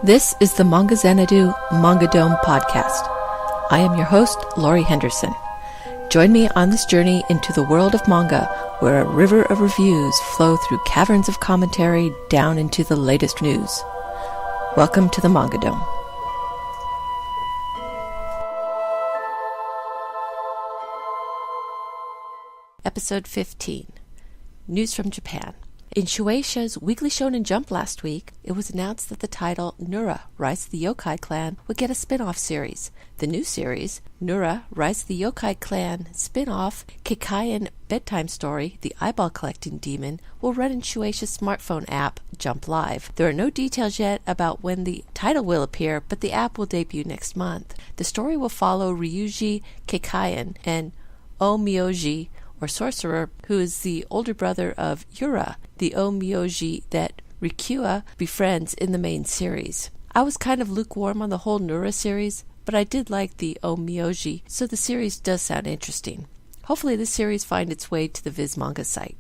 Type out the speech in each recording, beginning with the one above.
This is the Manga Xanadu Manga Dome podcast. I am your host, Laurie Henderson. Join me on this journey into the world of manga, where a river of reviews flow through caverns of commentary down into the latest news. Welcome to the Manga Dome. Episode 15. News from Japan. In Shueisha's Weekly Shonen Jump last week, it was announced that the title Nura, Rise of the Yokai Clan would get a spin-off series. The new series, Nura, Rise of the Yokai Clan spin-off Keikayan Bedtime Story, The Eyeball Collecting Demon, will run in Shueisha's smartphone app, Jump Live. There are no details yet about when the title will appear, but the app will debut next month. The story will follow Ryuji Keikayan and Omyoji, or sorcerer, who is the older brother of Yura, the Omyoji that Rikua befriends in the main series. I was kind of lukewarm on the whole Nura series, but I did like the Omyoji, so the series does sound interesting. Hopefully this series finds its way to the Viz Manga site.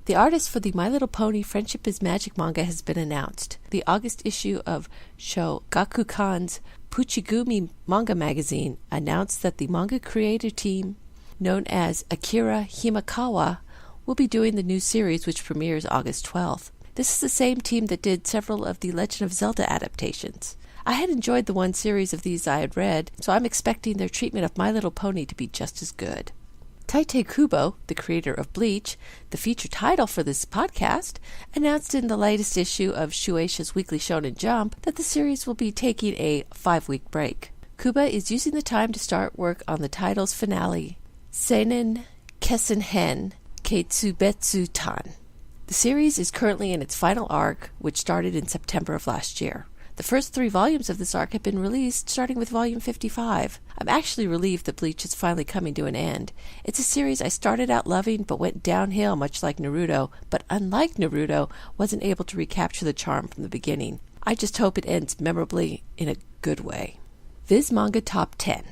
The artist for the My Little Pony Friendship is Magic manga has been announced. The August issue of Shogakukan's Puchigumi manga magazine announced that the manga creator team known as Akira Himakawa, will be doing the new series, which premieres August 12th. This is the same team that did several of the Legend of Zelda adaptations. I had enjoyed the one series of these I had read, so I'm expecting their treatment of My Little Pony to be just as good. Tite Kubo, the creator of Bleach, the feature title for this podcast, announced in the latest issue of Shueisha's Weekly Shonen Jump that the series will be taking a 5-week break. Kubo is using the time to start work on the title's finale, Seinen Kessenhen Keitsubetsu Tan. The series is currently in its final arc, which started in September of last year. The first 3 volumes of this arc have been released, starting with volume 55. I'm actually relieved that Bleach is finally coming to an end. It's a series I started out loving but went downhill much like Naruto, but unlike Naruto, wasn't able to recapture the charm from the beginning. I just hope it ends memorably in a good way. Viz Manga Top 10.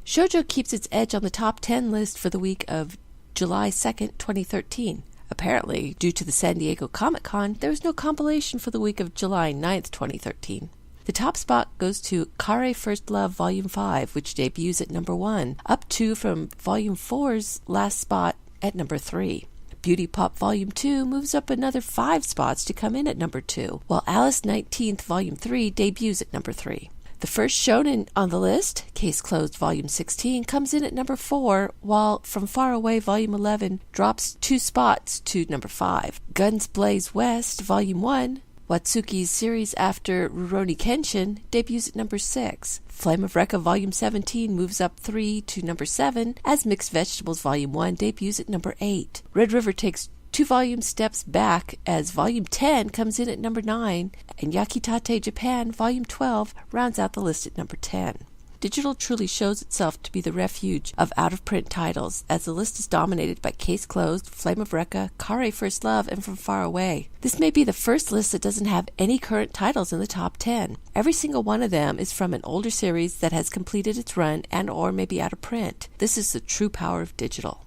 Shoujo keeps its edge on the top 10 list for the week of July 2nd, 2013. Apparently, due to the San Diego Comic-Con, there was no compilation for the week of July 9th, 2013. The top spot goes to Kare First Love Volume 5, which debuts at number 1, up 2 from Volume 4's last spot at number 3. Beauty Pop Volume 2 moves up another 5 spots to come in at number 2, while Alice 19th Volume 3 debuts at number 3. The first shonen on the list, Case Closed Volume 16, comes in at number 4, while From Far Away Volume 11 drops 2 spots to number 5. Guns Blaze West Volume 1, Watsuki's series after Rurouni Kenshin, debuts at number 6. Flame of Recca Volume 17 moves up 3 to number 7, as Mixed Vegetables Volume 1 debuts at number 8. Red River takes 2 volume steps back as Volume 10 comes in at number 9, and Yakitate Japan Volume 12 rounds out the list at number 10. Digital truly shows itself to be the refuge of out-of-print titles, as the list is dominated by Case Closed, Flame of Recca, Kare First Love, and From Far Away. This may be the first list that doesn't have any current titles in the top 10. Every single one of them is from an older series that has completed its run and or may be out of print. This is the true power of digital.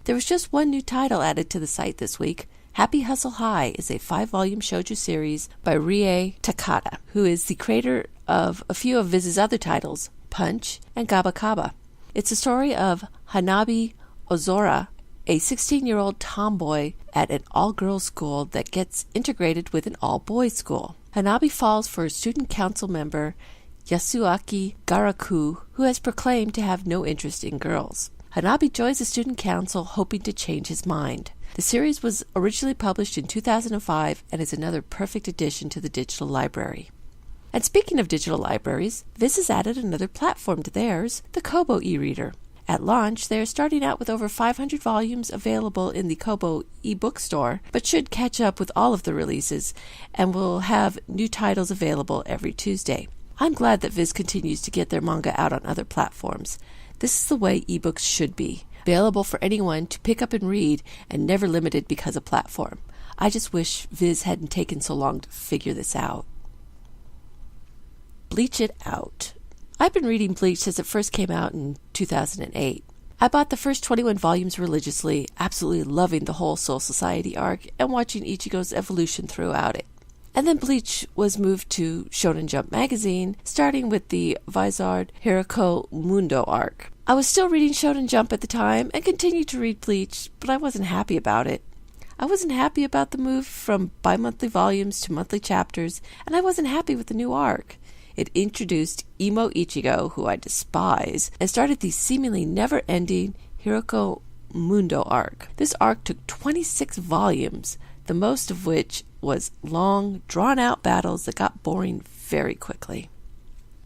There was just one new title added to the site this week. Happy Hustle High is a 5-volume shoujo series by Rie Takada, who is the creator of a few of Viz's other titles, Punch and Gaba Kaba. It's a story of Hanabi Ozora, a 16-year-old tomboy at an all-girls school that gets integrated with an all-boys school. Hanabi falls for a student council member, Yasuaki Garaku, who has proclaimed to have no interest in girls. Hanabi joins the student council hoping to change his mind. The series was originally published in 2005 and is another perfect addition to the digital library. And speaking of digital libraries, Viz has added another platform to theirs, the Kobo e-reader. At launch, they are starting out with over 500 volumes available in the Kobo e-book store, but should catch up with all of the releases and will have new titles available every Tuesday. I'm glad that Viz continues to get their manga out on other platforms. This is the way ebooks should be, available for anyone to pick up and read and never limited because of platform. I just wish Viz hadn't taken so long to figure this out. Bleach It Out. I've been reading Bleach since it first came out in 2008. I bought the first 21 volumes religiously, absolutely loving the whole Soul Society arc and watching Ichigo's evolution throughout it. And then Bleach was moved to Shonen Jump magazine, starting with the Vizard Hiroko Mundo arc. I was still reading Shonen Jump at the time and continued to read Bleach, but I wasn't happy about it. I wasn't happy about the move from bi-monthly volumes to monthly chapters, and I wasn't happy with the new arc. It introduced Emo Ichigo, who I despise, and started the seemingly never-ending Hiroko Mundo arc. This arc took 26 volumes, the most of which was long, drawn-out battles that got boring very quickly.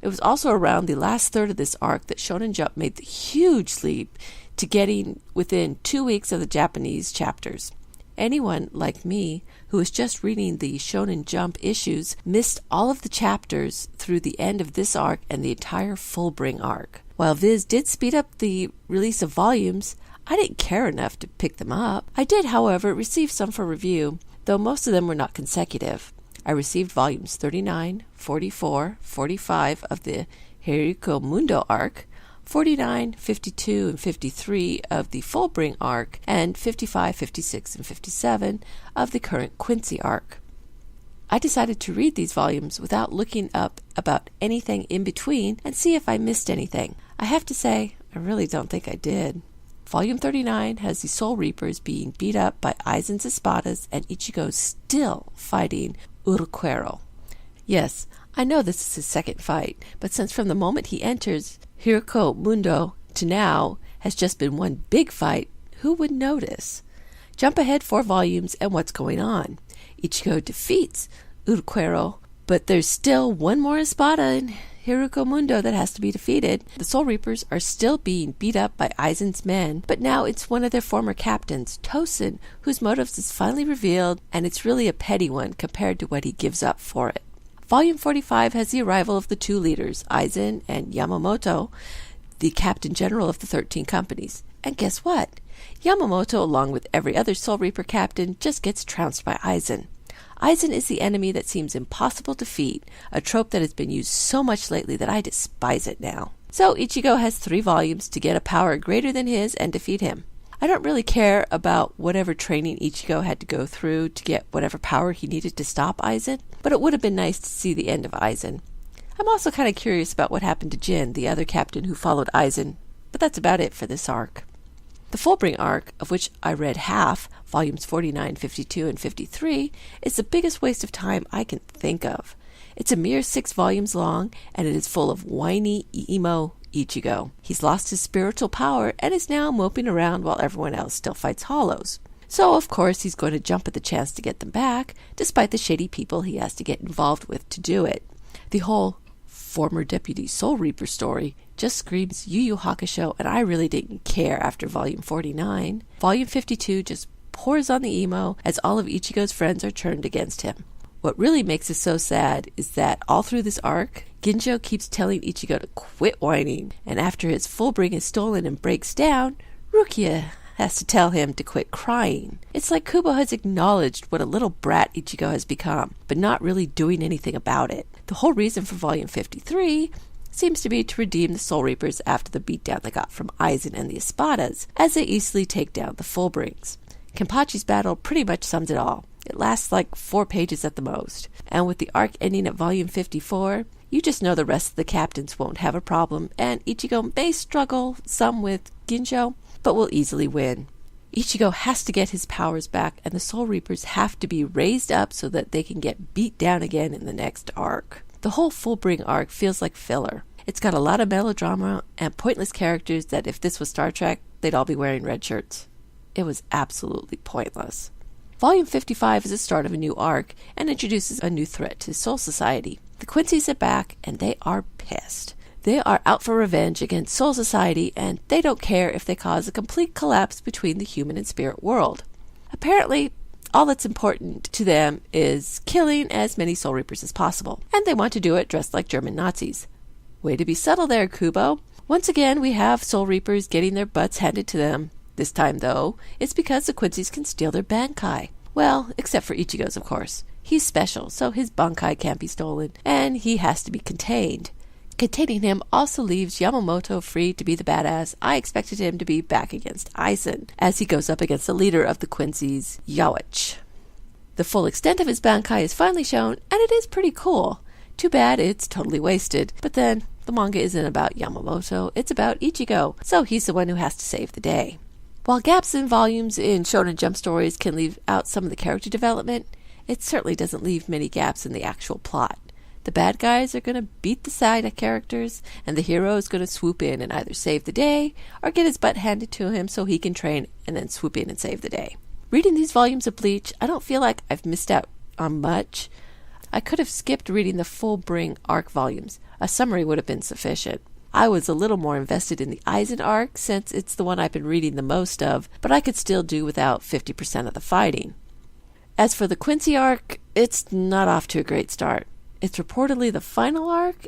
It was also around the last third of this arc that Shonen Jump made the huge leap to getting within 2 weeks of the Japanese chapters. Anyone like me who was just reading the Shonen Jump issues missed all of the chapters through the end of this arc and the entire Fullbring arc. While Viz did speed up the release of volumes, I didn't care enough to pick them up. I did, however, receive some for review, though most of them were not consecutive. I received volumes 39, 44, 45 of the Hiroko Mundo arc, 49, 52, and 53 of the Fullbring arc, and 55, 56, and 57 of the current Quincy arc. I decided to read these volumes without looking up about anything in between and see if I missed anything. I have to say, I really don't think I did. Volume 39 has the Soul Reapers being beat up by Aizen's Espadas and Ichigo still fighting Uruquero. Yes, I know this is his second fight, but since from the moment he enters Hiroko Mundo to now has just been one big fight, who would notice? Jump ahead 4 volumes and what's going on? Ichigo defeats Uruquero, but there's still one more Espada in Hiroko Mundo that has to be defeated. The Soul Reapers are still being beat up by Aizen's men, but now it's one of their former captains, Tosin, whose motives is finally revealed, and it's really a petty one compared to what he gives up for it. Volume 45 has the arrival of the 2 leaders, Aizen and Yamamoto, the captain general of the 13 companies. And guess what? Yamamoto, along with every other Soul Reaper captain, just gets trounced by Aizen. Aizen is the enemy that seems impossible to defeat, a trope that has been used so much lately that I despise it now. So Ichigo has 3 volumes to get a power greater than his and defeat him. I don't really care about whatever training Ichigo had to go through to get whatever power he needed to stop Aizen, but it would have been nice to see the end of Aizen. I'm also kind of curious about what happened to Jin, the other captain who followed Aizen, but that's about it for this arc. The Fullbring arc, of which I read half, volumes 49, 52, and 53, is the biggest waste of time I can think of. It's a mere 6 volumes long, and it is full of whiny, emo Ichigo. He's lost his spiritual power and is now moping around while everyone else still fights hollows. So, of course, he's going to jump at the chance to get them back, despite the shady people he has to get involved with to do it. The whole former Deputy Soul Reaper story just screams Yu Yu Hakusho, and I really didn't care after Volume 49. Volume 52 just pours on the emo as all of Ichigo's friends are turned against him. What really makes it so sad is that all through this arc, Ginjo keeps telling Ichigo to quit whining, and after his Fullbring is stolen and breaks down, Rukia has to tell him to quit crying. It's like Kubo has acknowledged what a little brat Ichigo has become, but not really doing anything about it. The whole reason for Volume 53 seems to be to redeem the Soul Reapers after the beatdown they got from Aizen and the Espadas, as they easily take down the Fullbrings. Kenpachi's battle pretty much sums it all. It lasts like 4 pages at the most, and with the arc ending at Volume 54, you just know the rest of the captains won't have a problem, and Ichigo may struggle some with Ginjo, but will easily win. Ichigo has to get his powers back, and the Soul Reapers have to be raised up so that they can get beat down again in the next arc. The whole Fullbring arc feels like filler. It's got a lot of melodrama and pointless characters that if this was Star Trek, they'd all be wearing red shirts. It was absolutely pointless. Volume 55 is the start of a new arc and introduces a new threat to Soul Society. The Quincy's are back, and they are pissed. They are out for revenge against Soul Society, and they don't care if they cause a complete collapse between the human and spirit world. Apparently, all that's important to them is killing as many Soul Reapers as possible, and they want to do it dressed like German Nazis. Way to be subtle there, Kubo. Once again, we have Soul Reapers getting their butts handed to them. This time, though, it's because the Quincy's can steal their Bankai. Well, except for Ichigo's, of course. He's special, so his Bankai can't be stolen, and he has to be contained. Containing him also leaves Yamamoto free to be the badass I expected him to be back against Aizen, as he goes up against the leader of the Quincy's, Yawich. The full extent of his Bankai is finally shown, and it is pretty cool. Too bad it's totally wasted. But then, the manga isn't about Yamamoto, it's about Ichigo, so he's the one who has to save the day. While gaps in volumes in Shonen Jump stories can leave out some of the character development, it certainly doesn't leave many gaps in the actual plot. The bad guys are going to beat the side characters, and the hero is going to swoop in and either save the day or get his butt handed to him so he can train and then swoop in and save the day. Reading these volumes of Bleach, I don't feel like I've missed out on much. I could have skipped reading the full Bring arc volumes. A summary would have been sufficient. I was a little more invested in the Aizen arc since it's the one I've been reading the most of, but I could still do without 50% of the fighting. As for the Quincy arc, it's not off to a great start. It's reportedly the final arc,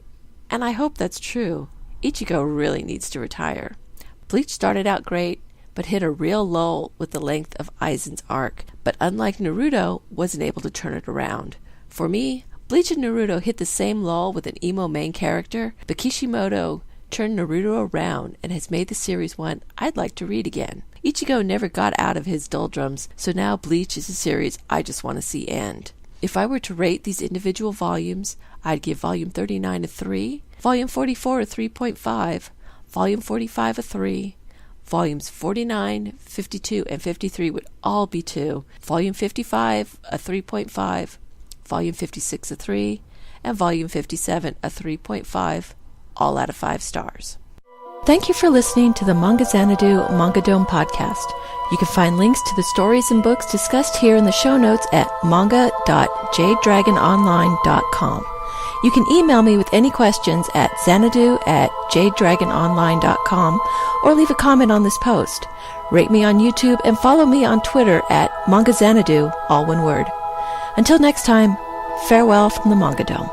and I hope that's true. Ichigo really needs to retire. Bleach started out great, but hit a real lull with the length of Aizen's arc, but unlike Naruto, wasn't able to turn it around. For me, Bleach and Naruto hit the same lull with an emo main character, but Kishimoto turned Naruto around and has made the series one I'd like to read again. Ichigo never got out of his doldrums, so now Bleach is a series I just want to see end. If I were to rate these individual volumes, I'd give Volume 39 a 3, Volume 44 a 3.5, Volume 45 a 3, Volumes 49, 52, and 53 would all be 2, Volume 55 a 3.5, Volume 56 a 3, and Volume 57 a 3.5, all out of 5 stars. Thank you for listening to the Manga Xanadu Manga Dome podcast. You can find links to the stories and books discussed here in the show notes at manga.jadedragononline.com. You can email me with any questions at xanadu@jadedragononline.com or leave a comment on this post. Rate me on YouTube and follow me on Twitter at Manga Xanadu, all one word. Until next time, farewell from the Manga Dome.